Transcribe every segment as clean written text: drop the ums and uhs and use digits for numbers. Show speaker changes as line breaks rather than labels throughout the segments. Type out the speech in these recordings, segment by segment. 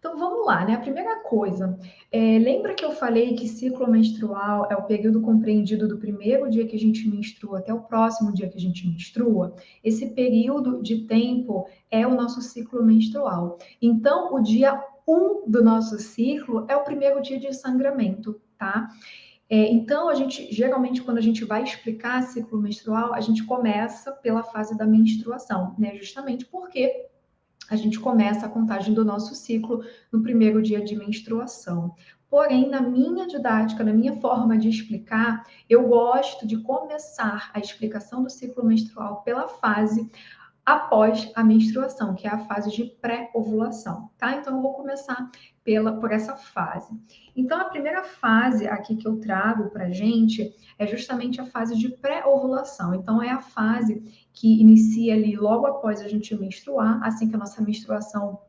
Então vamos lá, né? A primeira coisa, lembra que eu falei que ciclo menstrual é o período compreendido do primeiro dia que a gente menstrua até o próximo dia que a gente menstrua? Esse período de tempo é o nosso ciclo menstrual. Então, o dia 1 do nosso ciclo é o primeiro dia de sangramento, tá? Então, a gente, geralmente, quando a gente vai explicar ciclo menstrual, a gente começa pela fase da menstruação, né? Justamente porque a gente começa a contagem do nosso ciclo no primeiro dia de menstruação. Porém, na minha didática, na minha forma de explicar, eu gosto de começar a explicação do ciclo menstrual pela fase após a menstruação, que é a fase de pré-ovulação, tá? Então, eu vou começar por essa fase. Então, a primeira fase aqui que eu trago para gente é justamente a fase de pré-ovulação. Então, é a fase que inicia ali logo após a gente menstruar, assim que a nossa menstruação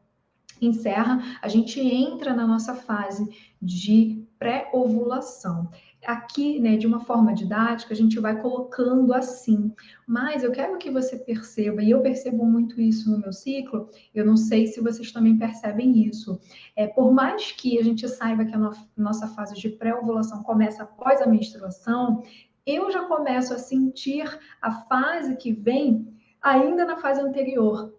encerra, a gente entra na nossa fase de pré-ovulação. Aqui, né, de uma forma didática, a gente vai colocando assim, mas eu quero que você perceba, e eu percebo muito isso no meu ciclo, eu não sei se vocês também percebem isso. Por mais que a gente saiba que a nossa fase de pré-ovulação começa após a menstruação, eu já começo a sentir a fase que vem ainda na fase anterior.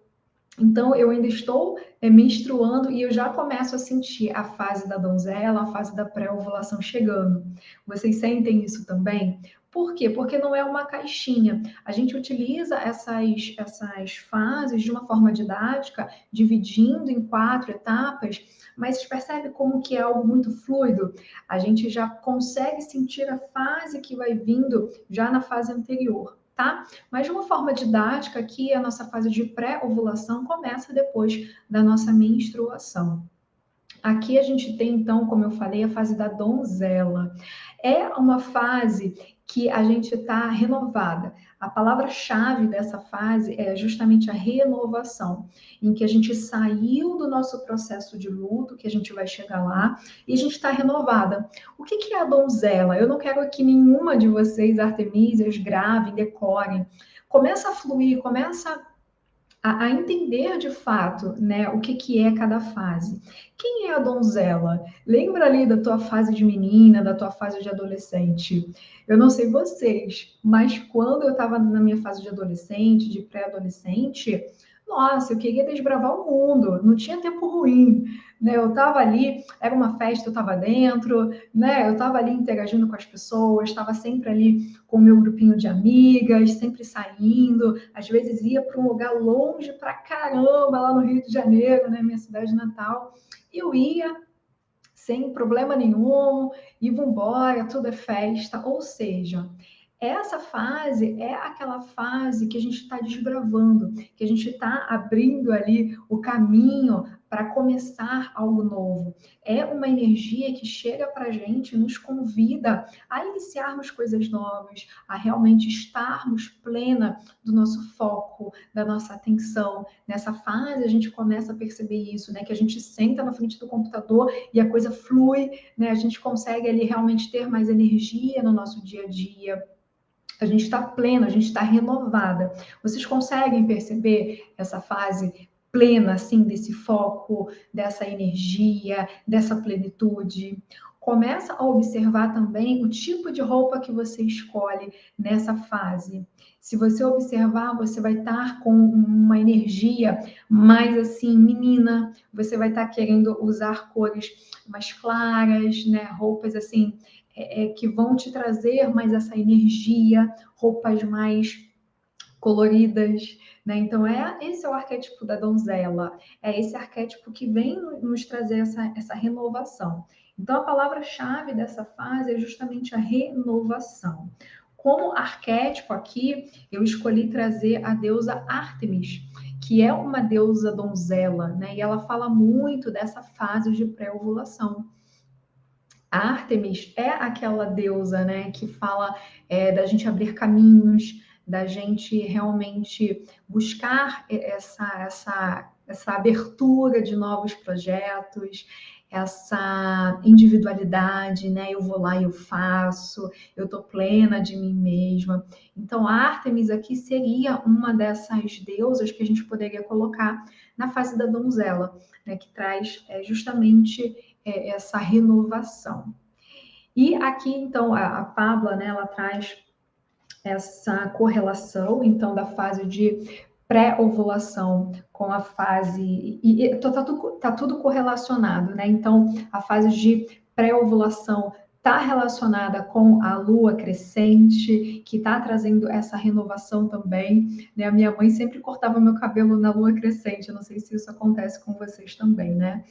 Então, eu ainda estou menstruando e eu já começo a sentir a fase da donzela, a fase da pré-ovulação chegando. Vocês sentem isso também? Por quê? Porque não é uma caixinha. A gente utiliza essas fases de uma forma didática, dividindo em 4 etapas, mas vocês percebem como que é algo muito fluido? A gente já consegue sentir a fase que vai vindo já na fase anterior, tá? Mas de uma forma didática, aqui a nossa fase de pré-ovulação começa depois da nossa menstruação. Aqui a gente tem, então, como eu falei, a fase da donzela. É uma fase que a gente está renovada. A palavra-chave dessa fase é justamente a renovação, em que a gente saiu do nosso processo de luto, que a gente vai chegar lá, e a gente está renovada. O que é a donzela? Eu não quero que nenhuma de vocês, artemísias, gravem, decorem. Começa a fluir, começa a entender de fato, né, o que é cada fase. Quem é a donzela? Lembra ali da tua fase de menina, da tua fase de adolescente? Eu não sei vocês, mas quando eu estava na minha fase de adolescente, de pré-adolescente, nossa, eu queria desbravar o mundo, não tinha tempo ruim, né? Eu estava ali, era uma festa, eu estava dentro, né? Eu estava ali interagindo com as pessoas, estava sempre ali com o meu grupinho de amigas, sempre saindo, às vezes ia para um lugar longe pra caramba, lá no Rio de Janeiro, né, minha cidade natal. Eu ia sem problema nenhum, e vambora, tudo é festa. Ou seja, essa fase é aquela fase que a gente está desbravando, que a gente está abrindo ali o caminho para começar algo novo. É uma energia que chega para a gente, nos convida a iniciarmos coisas novas, a realmente estarmos plena do nosso foco, da nossa atenção. Nessa fase a gente começa a perceber isso, né? Que a gente senta na frente do computador e a coisa flui, né? A gente consegue ali realmente ter mais energia no nosso dia a dia. A gente está plena, a gente está renovada. Vocês conseguem perceber essa fase plena, assim, desse foco, dessa energia, dessa plenitude? Começa a observar também o tipo de roupa que você escolhe nessa fase. Se você observar, você vai estar com uma energia mais assim, menina, você vai estar querendo usar cores mais claras, né? Roupas assim que vão te trazer mais essa energia, roupas mais coloridas, né? Então, esse é o arquétipo da donzela, é esse arquétipo que vem nos trazer essa renovação. Então, a palavra-chave dessa fase é justamente a renovação. Como arquétipo aqui, eu escolhi trazer a deusa Ártemis, que é uma deusa donzela, né? E ela fala muito dessa fase de pré-ovulação. A Ártemis é aquela deusa, né, que fala da gente abrir caminhos, da gente realmente buscar essa abertura de novos projetos. essa individualidade, né? Eu vou lá e eu faço, eu tô plena de mim mesma. Então, a Ártemis aqui seria uma dessas deusas que a gente poderia colocar na fase da donzela, né? Que traz justamente essa renovação. E aqui, então, a Pábula, né? Ela traz essa correlação, então, da fase de pré-ovulação com a fase. E tá tudo correlacionado, né? Então, a fase de pré-ovulação está relacionada com a lua crescente, que está trazendo essa renovação também. Né? A minha mãe sempre cortava meu cabelo na lua crescente, eu não sei se isso acontece com vocês também, né?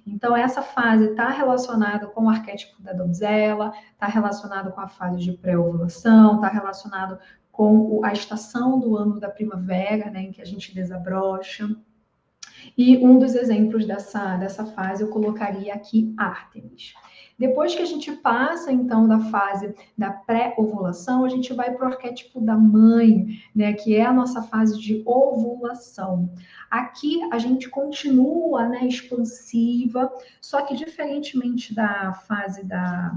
Então, essa fase está relacionada com o arquétipo da donzela, está relacionado com a fase de pré-ovulação, está relacionado com a estação do ano da primavera, né, em que a gente desabrocha. E um dos exemplos dessa fase eu colocaria aqui Ártemis. Depois que a gente passa, então, da fase da pré-ovulação, a gente vai para o arquétipo da mãe, né, que é a nossa fase de ovulação. Aqui a gente continua, né, expansiva, só que diferentemente da fase da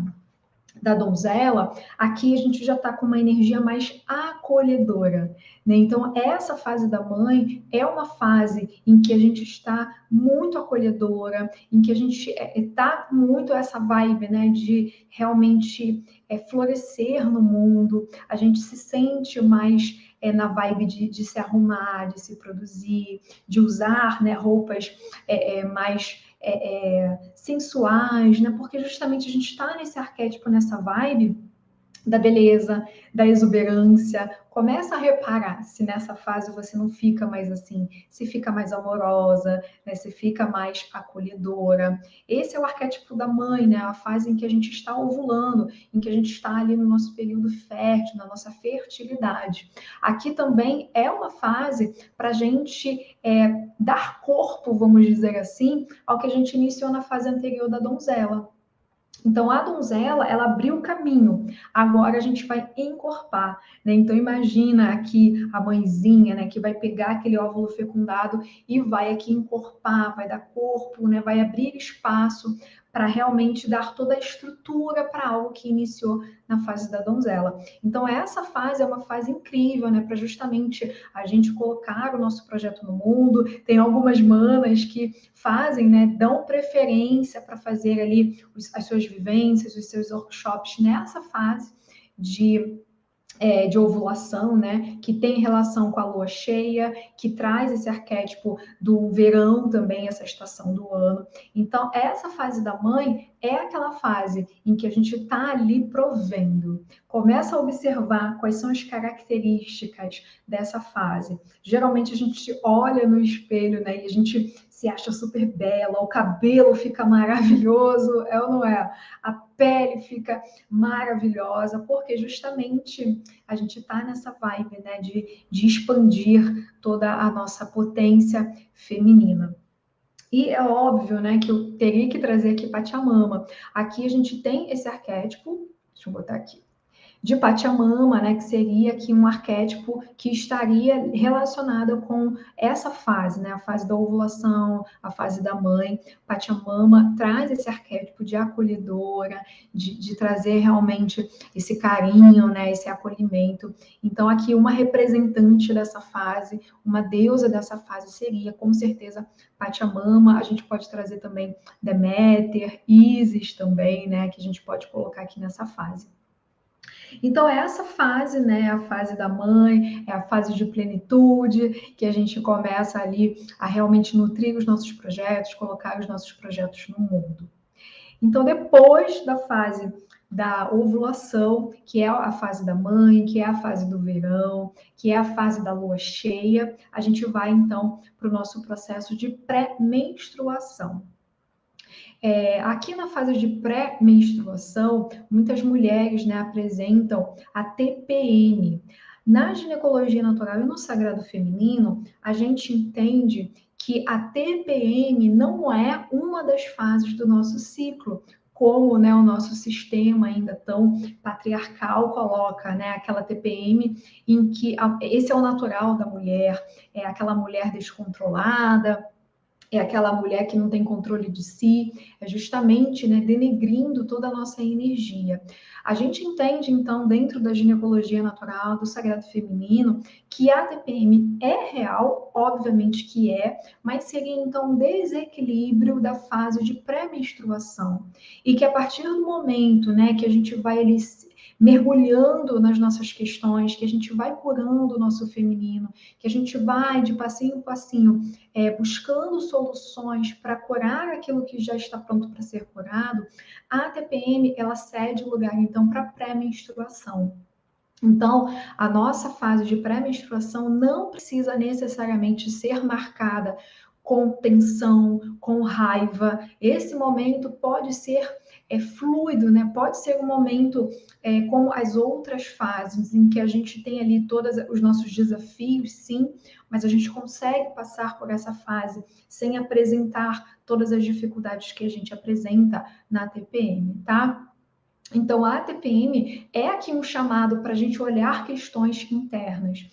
donzela, aqui a gente já está com uma energia mais acolhedora, né? Então, essa fase da mãe é uma fase em que a gente está muito acolhedora, em que a gente está muito essa vibe, né, de realmente florescer no mundo, a gente se sente mais na vibe de se arrumar, de se produzir, de usar, né, roupas mais sensuais, né? Porque justamente a gente está nesse arquétipo, nessa vibe da beleza, da exuberância. Começa a reparar se nessa fase você não fica mais assim, se fica mais amorosa, né? Se fica mais acolhedora. Esse é o arquétipo da mãe, né? A fase em que a gente está ovulando, em que a gente está ali no nosso período fértil, na nossa fertilidade. Aqui também é uma fase para a gente dar corpo, vamos dizer assim, ao que a gente iniciou na fase anterior da donzela. Então, a donzela, ela abriu o caminho. Agora a gente vai encorpar, né? Então, imagina aqui a mãezinha, né, que vai pegar aquele óvulo fecundado e vai aqui encorpar, vai dar corpo, né? Vai abrir espaço para realmente dar toda a estrutura para algo que iniciou na fase da donzela. Então, essa fase é uma fase incrível, né? Para justamente a gente colocar o nosso projeto no mundo. Tem algumas manas que fazem, né? Dão preferência para fazer ali as suas vivências, os seus workshops nessa fase de ovulação, né, que tem relação com a lua cheia, que traz esse arquétipo do verão também, essa estação do ano. Então, essa fase da mãe é aquela fase em que a gente está ali provendo. Começa a observar quais são as características dessa fase. Geralmente a gente olha no espelho, né, e a gente se acha super bela, o cabelo fica maravilhoso, é ou não é? A pele fica maravilhosa, porque justamente a gente está nessa vibe, né, de expandir toda a nossa potência feminina. E é óbvio, né, que eu teria que trazer aqui Pachamama. Aqui a gente tem esse arquétipo, deixa eu botar aqui, de Pachamama, né, que seria aqui um arquétipo que estaria relacionado com essa fase, né, a fase da ovulação, a fase da mãe. Pachamama traz esse arquétipo de acolhedora, de trazer realmente esse carinho, né, esse acolhimento. Então, aqui uma representante dessa fase, uma deusa dessa fase seria, com certeza, Pachamama. A gente pode trazer também Deméter, Ísis também, né, que a gente pode colocar aqui nessa fase. Então, é essa fase, né, a fase da mãe, é a fase de plenitude, que a gente começa ali a realmente nutrir os nossos projetos, colocar os nossos projetos no mundo. Então, depois da fase da ovulação, que é a fase da mãe, que é a fase do verão, que é a fase da lua cheia, a gente vai então para o nosso processo de pré-menstruação. Aqui na fase de pré-menstruação, muitas mulheres, né, apresentam a TPM. Na ginecologia natural e no sagrado feminino, a gente entende que a TPM não é uma das fases do nosso ciclo, como, né, o nosso sistema ainda tão patriarcal coloca, né, aquela TPM em que esse é o natural da mulher, é aquela mulher descontrolada, é aquela mulher que não tem controle de si, é justamente, né, denegrindo toda a nossa energia. A gente entende, então, dentro da ginecologia natural, do sagrado feminino, que a TPM é real, obviamente que é, mas seria, então, um desequilíbrio da fase de pré-menstruação. E que a partir do momento, né, que a gente vai ali mergulhando nas nossas questões, que a gente vai curando o nosso feminino, que a gente vai de passinho em passinho buscando soluções para curar aquilo que já está pronto para ser curado, a TPM ela cede lugar então para pré-menstruação. Então, a nossa fase de pré-menstruação não precisa necessariamente ser marcada com tensão, com raiva. Esse momento pode ser fluido, né? Pode ser um momento como as outras fases, em que a gente tem ali todos os nossos desafios, sim, mas a gente consegue passar por essa fase sem apresentar todas as dificuldades que a gente apresenta na TPM, tá? Então, a TPM é aqui um chamado para a gente olhar questões internas.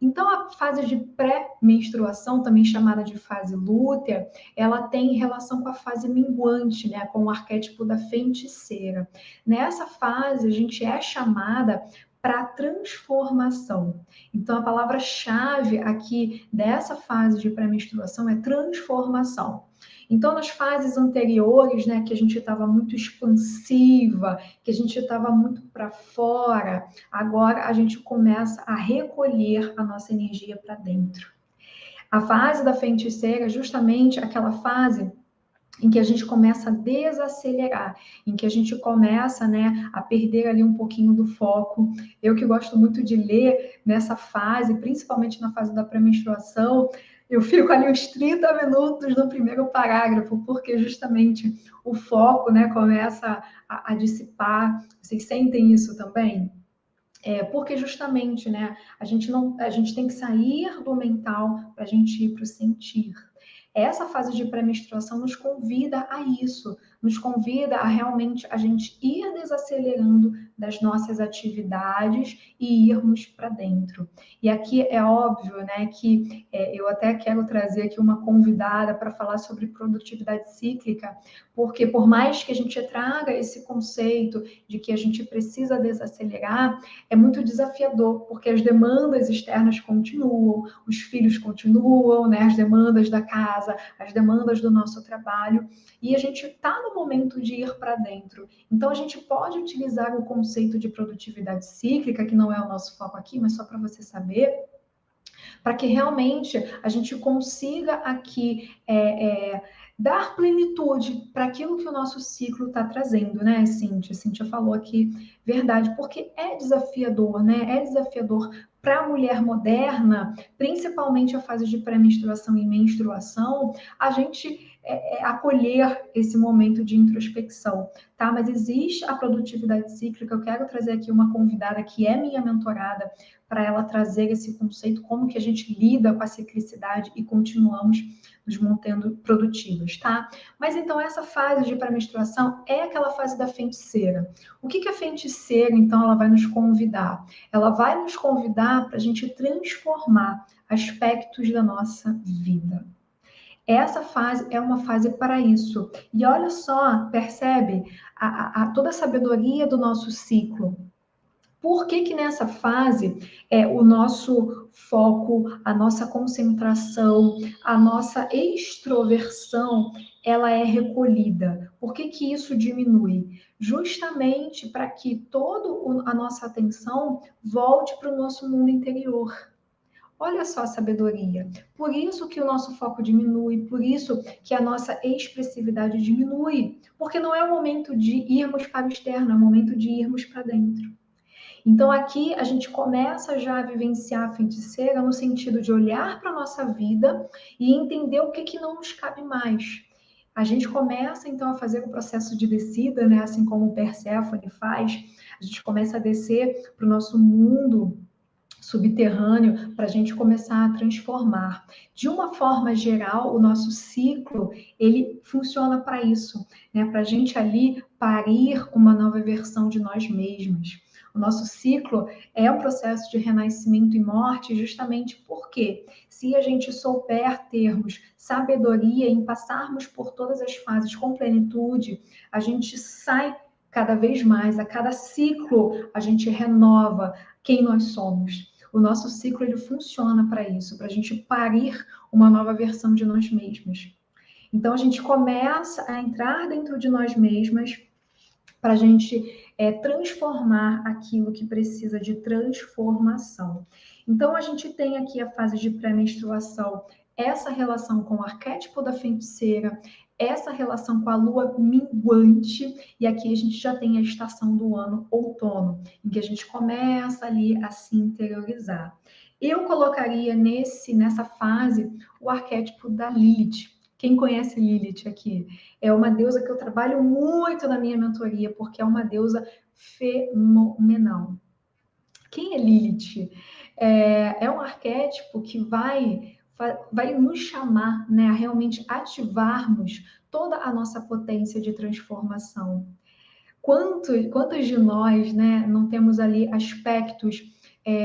Então, a fase de pré-menstruação, também chamada de fase lútea, ela tem relação com a fase minguante, né, com o arquétipo da feiticeira. Nessa fase, a gente é chamada para transformação. Então, a palavra-chave aqui dessa fase de pré-menstruação é transformação. Então, nas fases anteriores, né, que a gente estava muito expansiva, que a gente estava muito para fora, agora a gente começa a recolher a nossa energia para dentro. A fase da feiticeira é justamente aquela fase em que a gente começa a desacelerar, em que a gente começa, né, a perder ali um pouquinho do foco. Eu que gosto muito de ler nessa fase, principalmente na fase da pré-menstruação, eu fico ali uns 30 minutos no primeiro parágrafo, porque justamente o foco, né, começa a dissipar. Vocês sentem isso também? Porque justamente, né, a gente tem que sair do mental para a gente ir para o sentir. Essa fase de pré-menstruação nos convida a isso, nos convida a realmente a gente ir desacelerando das nossas atividades e irmos para dentro. E aqui é óbvio, né, que eu até quero trazer aqui uma convidada para falar sobre produtividade cíclica, porque por mais que a gente traga esse conceito de que a gente precisa desacelerar, é muito desafiador, porque as demandas externas continuam, os filhos continuam, né, as demandas da casa, as demandas do nosso trabalho, e a gente está no momento de ir para dentro. Então, a gente pode utilizar o conceito de produtividade cíclica, que não é o nosso foco aqui, mas só para você saber, para que realmente a gente consiga aqui dar plenitude para aquilo que o nosso ciclo está trazendo, né, Cíntia? Cíntia falou aqui, verdade, porque é desafiador, né? É desafiador para a mulher moderna, principalmente a fase de pré-menstruação e menstruação, a gente acolher esse momento de introspecção, tá? Mas existe a produtividade cíclica. Eu quero trazer aqui uma convidada que é minha mentorada para ela trazer esse conceito, como que a gente lida com a ciclicidade e continuamos nos mantendo produtivos, tá? Mas então essa fase de pré-menstruação é aquela fase da feiticeira. O que que a feiticeira, então, ela vai nos convidar? Ela vai nos convidar para a gente transformar aspectos da nossa vida. Essa fase é uma fase para isso. E olha só, percebe toda a sabedoria do nosso ciclo. Por que que nessa fase o nosso foco, a nossa concentração, a nossa extroversão, ela é recolhida? Por que que isso diminui? Justamente para que toda a nossa atenção volte para o nosso mundo interior. Olha só a sabedoria. Por isso que o nosso foco diminui, por isso que a nossa expressividade diminui, porque não é o momento de irmos para o externo, é o momento de irmos para dentro. Então aqui a gente começa já a vivenciar a feiticeira no sentido de olhar para a nossa vida e entender o que que não nos cabe mais. A gente começa então a fazer o processo de descida, né? Assim como o Perséfone faz, a gente começa a descer para o nosso mundo subterrâneo para a gente começar a transformar. De uma forma geral, o nosso ciclo ele funciona para isso, né? Para a gente ali parir uma nova versão de nós mesmos. O nosso ciclo é um processo de renascimento e morte, justamente porque, se a gente souber termos sabedoria em passarmos por todas as fases com plenitude, a gente sai cada vez mais, a cada ciclo a gente renova quem nós somos. O nosso ciclo ele funciona para isso, para a gente parir uma nova versão de nós mesmos. Então a gente começa a entrar dentro de nós mesmas para a gente transformar aquilo que precisa de transformação. Então a gente tem aqui a fase de pré-menstruação, essa relação com o arquétipo da feiticeira, essa relação com a lua minguante, e aqui a gente já tem a estação do ano outono, em que a gente começa ali a se interiorizar. Eu colocaria nessa fase o arquétipo da Lilith. Quem conhece Lilith aqui? É uma deusa que eu trabalho muito na minha mentoria, porque é uma deusa fenomenal. Quem é Lilith? É um arquétipo que vai nos chamar, né, a realmente ativarmos toda a nossa potência de transformação. Quantos de nós, né, não temos ali aspectos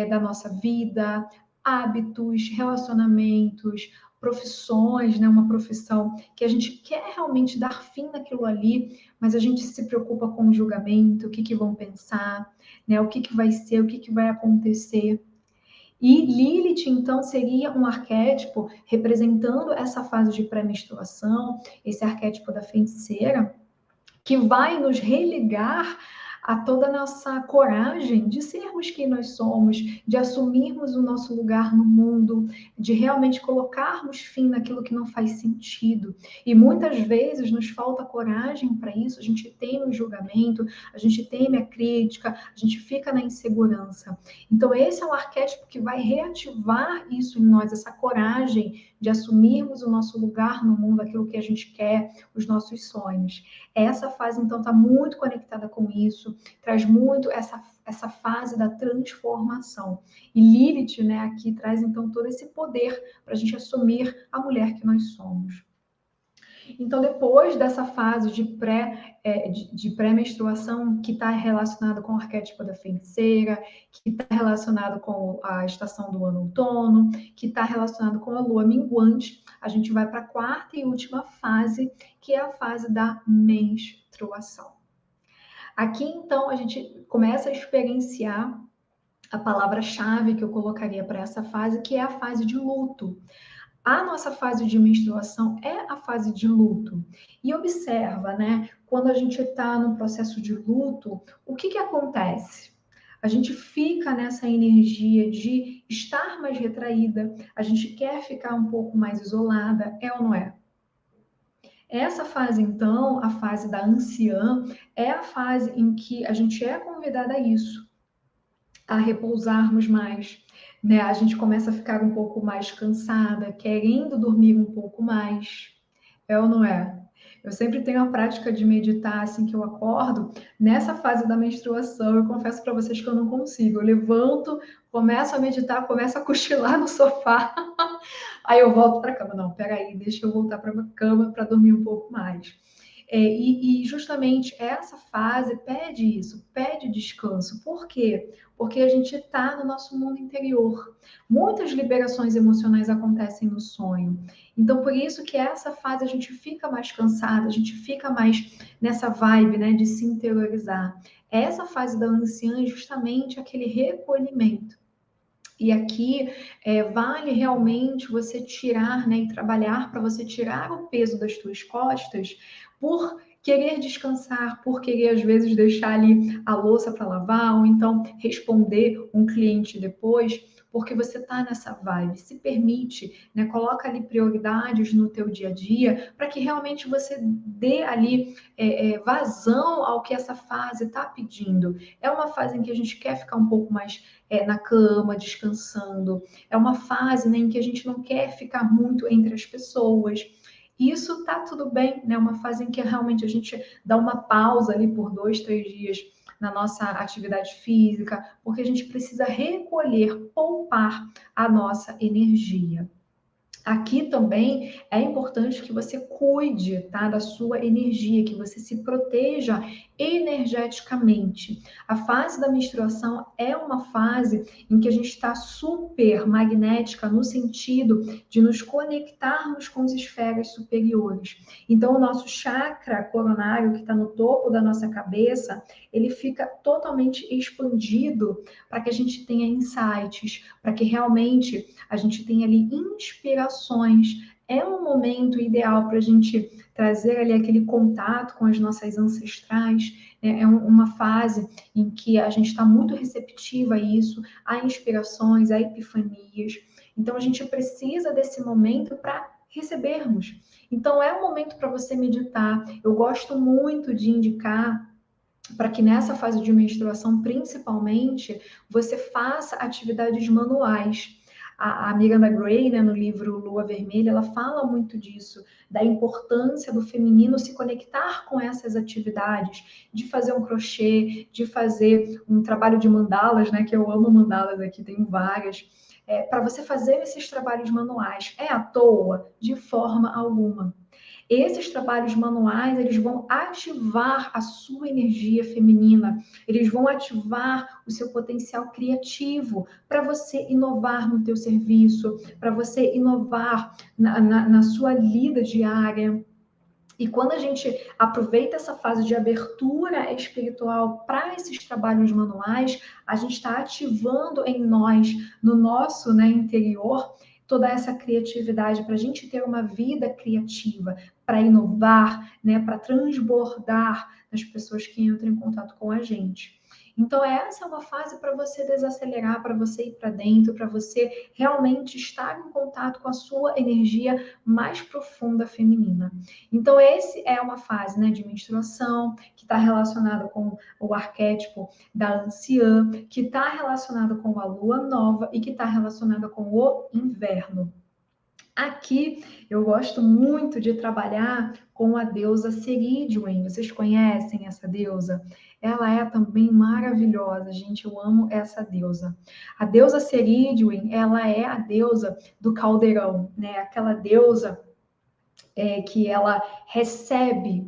da nossa vida, hábitos, relacionamentos, profissões, né, uma profissão que a gente quer realmente dar fim naquilo ali, mas a gente se preocupa com o julgamento, o que vão pensar, né, o que vai ser, o que vai acontecer. E Lilith, então, seria um arquétipo representando essa fase de pré-menstruação, esse arquétipo da feiticeira, que vai nos religar a toda a nossa coragem de sermos quem nós somos, de assumirmos o nosso lugar no mundo, de realmente colocarmos fim naquilo que não faz sentido. E muitas vezes nos falta coragem para isso, a gente teme o julgamento, a gente teme a crítica, a gente fica na insegurança. Então esse é um arquétipo que vai reativar isso em nós, essa coragem de assumirmos o nosso lugar no mundo, aquilo que a gente quer, os nossos sonhos. Essa fase, então, está muito conectada com isso, traz muito essa fase da transformação. E Lilith, né, aqui traz, então, todo esse poder para a gente assumir a mulher que nós somos. Então, depois dessa fase de pré-menstruação, que está relacionada com o arquétipo da feiticeira, que está relacionado com a estação do ano outono, que está relacionado com a lua minguante, a gente vai para a quarta e última fase, que é a fase da menstruação. Aqui, então, a gente começa a experienciar a palavra-chave que eu colocaria para essa fase, que é a fase de luto. A nossa fase de menstruação é a fase de luto. E observa, né? Quando a gente está no processo de luto, o que acontece? A gente fica nessa energia de estar mais retraída, a gente quer ficar um pouco mais isolada, é ou não é? Essa fase, então, a fase da anciã, é a fase em que a gente é convidada a isso, a repousarmos mais, né? A gente começa a ficar um pouco mais cansada, querendo dormir um pouco mais. É ou não é? Eu sempre tenho a prática de meditar assim que eu acordo. Nessa fase da menstruação, eu confesso para vocês que eu não consigo. Eu levanto, começo a meditar, começo a cochilar no sofá. Aí eu volto para a cama. Não, peraí, deixa eu voltar para a cama para dormir um pouco mais. E justamente essa fase pede isso, pede descanso. Por quê? Porque a gente está no nosso mundo interior. Muitas liberações emocionais acontecem no sonho. Então, por isso que essa fase a gente fica mais cansada, a gente fica mais nessa vibe, né, de se interiorizar. Essa fase da anciã é justamente aquele recolhimento. E aqui vale realmente você tirar, né, e trabalhar para você tirar o peso das suas costas por querer descansar, por querer às vezes deixar ali a louça para lavar, ou então responder um cliente depois, porque você está nessa vibe. Se permite, né, coloca ali prioridades no teu dia a dia para que realmente você dê ali vazão ao que essa fase está pedindo. É uma fase em que a gente quer ficar um pouco mais na cama, descansando. É uma fase, né, em que a gente não quer ficar muito entre as pessoas. Isso tá tudo bem, né? Uma fase em que realmente a gente dá uma pausa ali por 2, 3 dias na nossa atividade física, porque a gente precisa recolher, poupar a nossa energia. Aqui também é importante que você cuide, tá, da sua energia, que você se proteja energeticamente. A fase da menstruação é uma fase em que a gente está super magnética no sentido de nos conectarmos com as esferas superiores. Então, o nosso chakra coronário, que está no topo da nossa cabeça, ele fica totalmente expandido para que a gente tenha insights, para que realmente a gente tenha ali inspirações. É um momento ideal para a gente trazer ali aquele contato com as nossas ancestrais. É uma fase em que a gente está muito receptiva a isso, a inspirações, a epifanias. Então, a gente precisa desse momento para recebermos. Então, é um momento para você meditar. Eu gosto muito de indicar para que nessa fase de menstruação, principalmente, você faça atividades manuais. A Miranda Gray, né, no livro Lua Vermelha, ela fala muito disso, da importância do feminino se conectar com essas atividades, de fazer um crochê, de fazer um trabalho de mandalas, né, que eu amo mandalas aqui, tenho várias, para você fazer esses trabalhos manuais. É à toa? De forma alguma. Esses trabalhos manuais, eles vão ativar a sua energia feminina, eles vão ativar o seu potencial criativo para você inovar no teu serviço, para você inovar na sua lida diária. E quando a gente aproveita essa fase de abertura espiritual para esses trabalhos manuais, a gente está ativando em nós, no nosso, né, interior, toda essa criatividade para a gente ter uma vida criativa, para inovar, né, para transbordar nas pessoas que entram em contato com a gente. Então, essa é uma fase para você desacelerar, para você ir para dentro, para você realmente estar em contato com a sua energia mais profunda feminina. Então, esse é uma fase, né, de menstruação, que está relacionada com o arquétipo da anciã, que está relacionada com a lua nova e que está relacionada com o inverno. Aqui eu gosto muito de trabalhar com a deusa Cerridwen. Vocês conhecem essa deusa? Ela é também maravilhosa, gente. Eu amo essa deusa. A deusa Cerridwen, ela é a deusa do caldeirão, né? Aquela deusa que ela recebe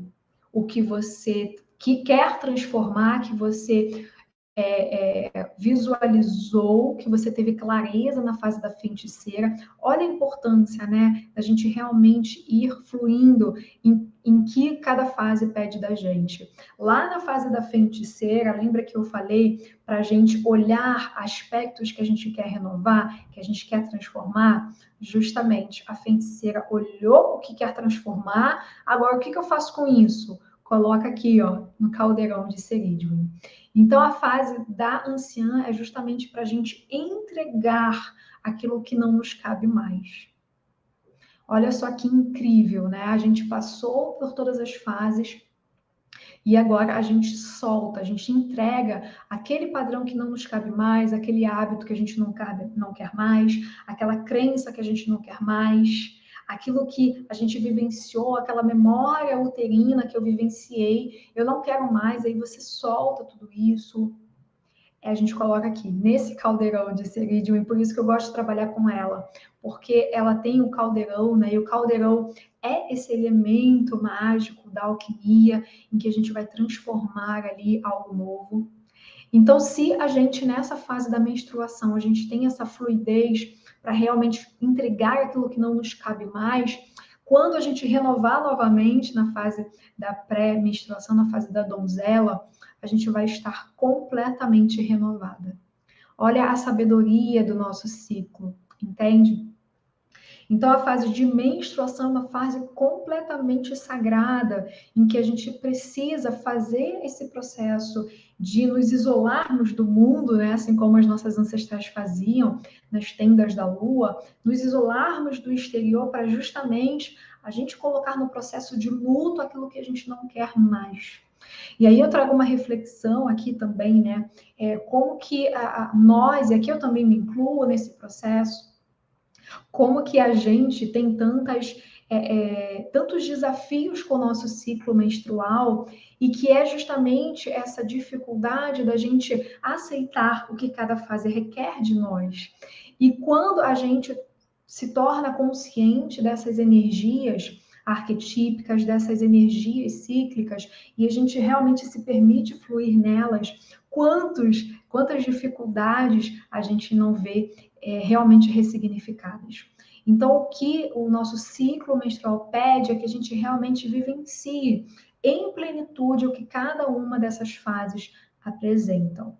o que você que quer transformar, que você visualizou, que você teve clareza na fase da feiticeira. Olha a importância, né, da gente realmente ir fluindo em que cada fase pede da gente. Lá na fase da feiticeira, lembra que eu falei para a gente olhar aspectos que a gente quer renovar, que a gente quer transformar? Justamente, a feiticeira olhou o que quer transformar, agora o que eu faço com isso? Coloca aqui, ó, no caldeirão de Cerridwen. Então, a fase da anciã é justamente para a gente entregar aquilo que não nos cabe mais. Olha só que incrível, né? A gente passou por todas as fases e agora a gente solta, a gente entrega aquele padrão que não nos cabe mais, aquele hábito que a gente não quer mais, aquela crença que a gente não quer mais, aquilo que a gente vivenciou, aquela memória uterina que eu vivenciei, eu não quero mais, aí você solta tudo isso. A gente coloca aqui, nesse caldeirão de Cerridwen, por isso que eu gosto de trabalhar com ela, porque ela tem o caldeirão, né? E o caldeirão é esse elemento mágico da alquimia, em que a gente vai transformar ali algo novo. Então, se a gente, nessa fase da menstruação, a gente tem essa fluidez para realmente entregar aquilo que não nos cabe mais, quando a gente renovar novamente na fase da pré-menstruação, na fase da donzela, a gente vai estar completamente renovada. Olha a sabedoria do nosso ciclo, entende? Então, a fase de menstruação é uma fase completamente sagrada, em que a gente precisa fazer esse processo de nos isolarmos do mundo, né? Assim como as nossas ancestrais faziam nas tendas da lua, nos isolarmos do exterior para justamente a gente colocar no processo de luto aquilo que a gente não quer mais. E aí eu trago uma reflexão aqui também, né? Como que nós, e aqui eu também me incluo nesse processo, como que a gente tem tantos desafios com o nosso ciclo menstrual e que é justamente essa dificuldade da gente aceitar o que cada fase requer de nós. E quando a gente se torna consciente dessas energias arquetípicas, dessas energias cíclicas, e a gente realmente se permite fluir nelas, quantas dificuldades a gente não vê realmente ressignificadas. Então, o que o nosso ciclo menstrual pede é que a gente realmente vivencie em plenitude o que cada uma dessas fases apresentam.